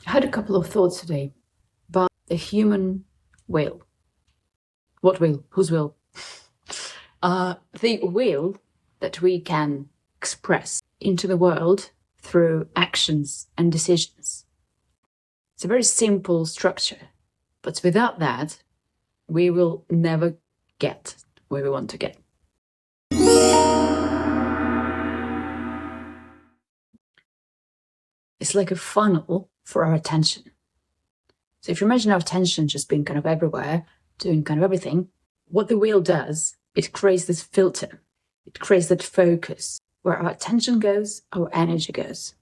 I had a couple of thoughts today about the human will. What will? Whose will? The will that we can express into the world through actions and decisions. It's a very simple structure, but without that, we will never get where we want to get. It's like a funnel for our attention. So if you imagine our attention just being kind of everywhere, doing kind of everything, what the wheel does, it creates this filter. It creates that focus. Where our attention goes, our energy goes.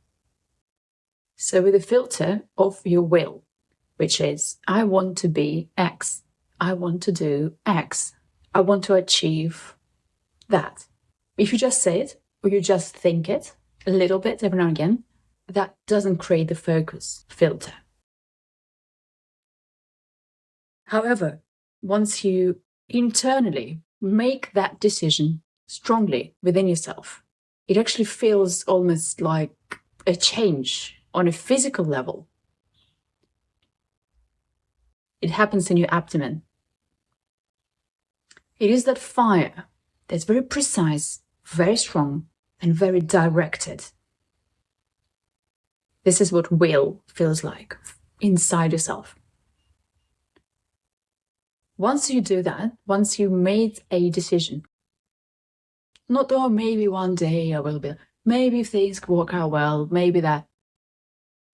So with the filter of your will, which is, I want to be X, I want to do X, I want to achieve that. If you just say it, or you just think it a little bit every now and again, that doesn't create the focus filter. However, once you internally make that decision strongly within yourself, it actually feels almost like a change on a physical level. It happens in your abdomen. It is that fire that's very precise, very strong, and very directed. This is what will feels like inside yourself. Once you do that, once you made a decision, not, oh, maybe one day I will be, maybe if things work out well, maybe that.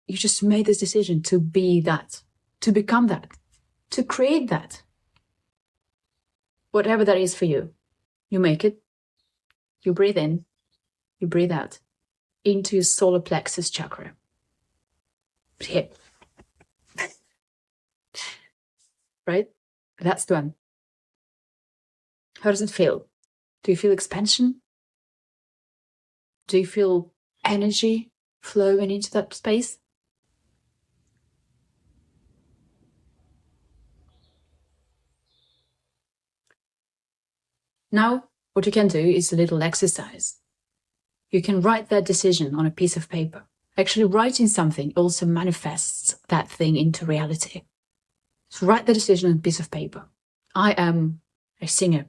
You just made this decision to be that, to become that, to create that. Whatever that is for you, you make it, you breathe in, you breathe out, into your solar plexus chakra. Here. Right? That's the one. How does it feel? Do you feel expansion? Do you feel energy flowing into that space? Now, what you can do is a little exercise. You can write that decision on a piece of paper. Actually, writing something also manifests that thing into reality. So write the decision on a piece of paper. I am a singer.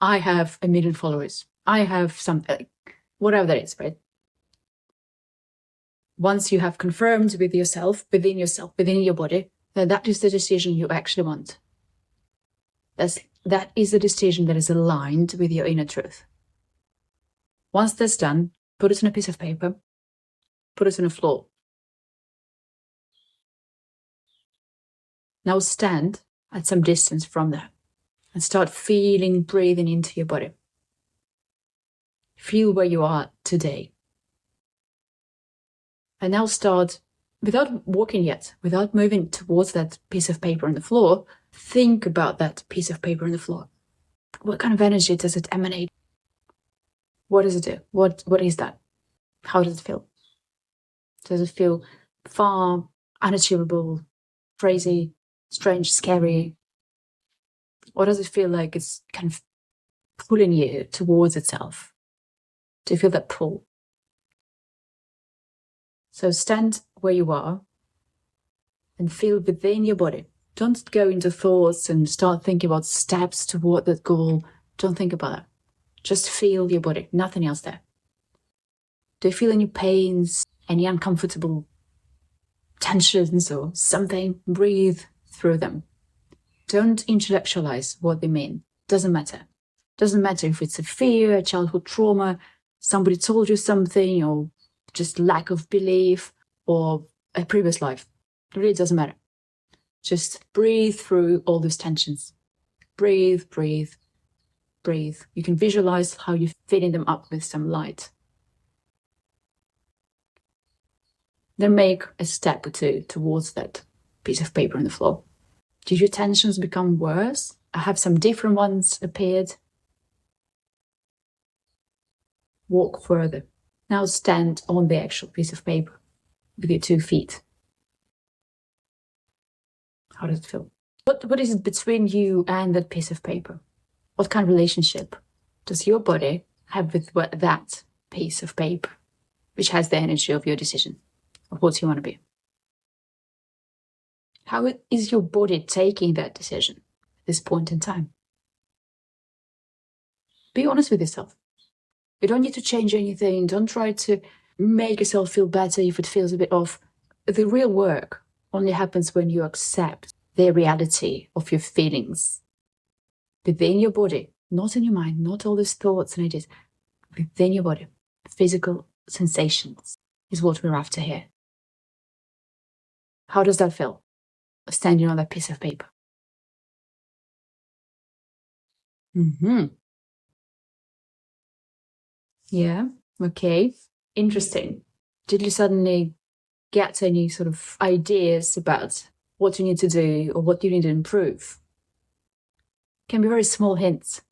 I have 1 million followers. I have something, whatever that is, right? Once you have confirmed with yourself, within your body, that is the decision you actually want. That is the decision that is aligned with your inner truth. Once that's done, put it on a piece of paper, put it on the floor. Now stand at some distance from that and start feeling, breathing into your body. Feel where you are today. And now start, without walking yet, without moving towards that piece of paper on the floor, think about that piece of paper on the floor. What kind of energy does it emanate? What does it do? What is that? How does it feel? Does it feel far, unachievable, crazy, strange, scary? Or does it feel like it's kind of pulling you towards itself? Do you feel that pull? So stand where you are and feel within your body. Don't go into thoughts and start thinking about steps toward that goal. Don't think about that. Just feel your body, nothing else there. Do you feel any pains, any uncomfortable tensions or something? Breathe through them. Don't intellectualize what they mean. Doesn't matter. Doesn't matter if it's a fear, a childhood trauma, somebody told you something, or just lack of belief, or a previous life. It really doesn't matter. Just breathe through all those tensions. Breathe, breathe, breathe. You can visualize how you're filling them up with some light. Then make a step or two towards that piece of paper on the floor. Did your tensions become worse? Have some different ones appeared? Walk further. Now stand on the actual piece of paper with your 2 feet. How does it feel? What is it between you and that piece of paper? What kind of relationship does your body have with that piece of paper, which has the energy of your decision, of what you want to be? How is your body taking that decision at this point in time? Be honest with yourself. You don't need to change anything. Don't try to make yourself feel better if it feels a bit off. The real work only happens when you accept the reality of your feelings within your body, not in your mind, not all these thoughts and ideas, within your body. Physical sensations is what we're after here. How does that feel? Standing on that piece of paper. Yeah, okay. Interesting. Did you suddenly get any sort of ideas about what you need to do or what you need to improve? Can be very small hints.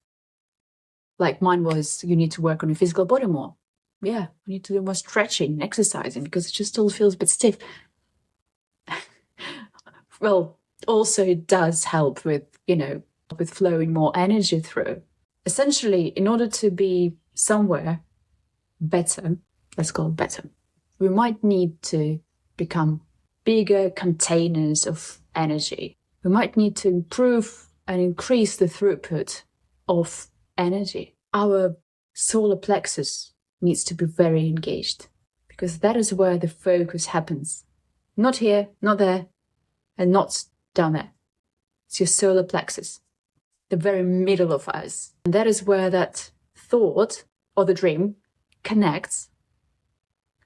Like mine was, you need to work on your physical body more. Yeah, you need to do more stretching and exercising because it just all feels a bit stiff. Well, also it does help with, with flowing more energy through. Essentially, in order to be somewhere better, let's call it better, we might need to become bigger containers of energy. We might need to improve and increase the throughput of energy. Our solar plexus needs to be very engaged because that is where the focus happens. Not here, not there, and not down there. It's your solar plexus, the very middle of us. And that is where that thought or the dream connects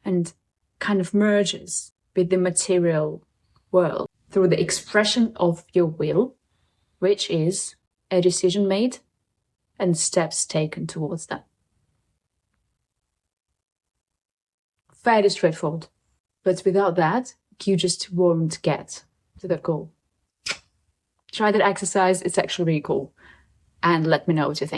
and kind of merges with the material world through the expression of your will, which is a decision made and steps taken towards that. Fairly straightforward. But without that, you just won't get to that goal. Try that exercise. It's actually really cool. And let me know what you think.